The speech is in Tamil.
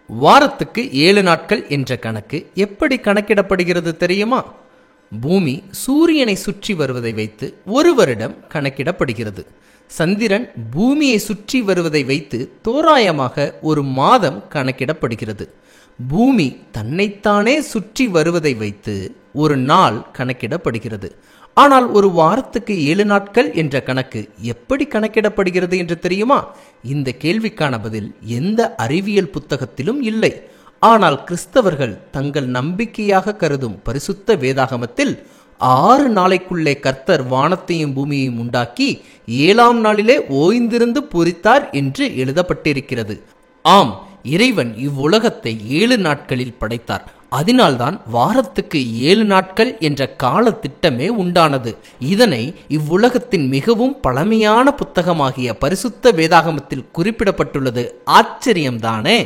வாரத்துக்கு 7 நாட்கள் என்ற கணக்கு எப்படி கணக்கிடப்படுகிறது தெரியுமா? பூமி சூரியனை சுற்றி வருவதை வைத்து ஒரு வருடம் கணக்கிடப்படுகிறது. சந்திரன் பூமியை சுற்றி வருவதை வைத்து தோராயமாக ஒரு மாதம் கணக்கிடப்படுகிறது. பூமி தன்னைத்தானே சுற்றி வருவதை வைத்து ஒரு நாள் கணக்கிடப்படுகிறது. ஆனால் ஒரு வாரத்துக்கு 7 நாட்கள் என்ற கணக்கு எப்படி கணக்கிடப்படுகிறது என்று தெரியுமா? இந்த கேள்விக்கான பதில் எந்த அறிவியல் புத்தகத்திலும் இல்லை. ஆனால் கிறிஸ்தவர்கள் தங்கள் நம்பிக்கையாக கருதும் பரிசுத்த வேதாகமத்தில் 6 நாளைக்குள்ளே கர்த்தர் வானத்தையும் பூமியையும் உண்டாக்கி 7ஆம் நாளிலே ஓய்ந்திருந்து பூரித்தார் என்று எழுதப்பட்டிருக்கிறது. ஆம், இறைவன் இவ்வுலகத்தை 7 நாட்களில் படைத்தார். அதனால்தான் வாரத்துக்கு 7 நாட்கள் என்ற கால திட்டமே உண்டானது. இதனை இவ்வுலகத்தின் மிகவும் பழமையான புத்தகமாகிய பரிசுத்த வேதாகமத்தில் குறிப்பிடப்பட்டுள்ளது. ஆச்சரியம்தானே?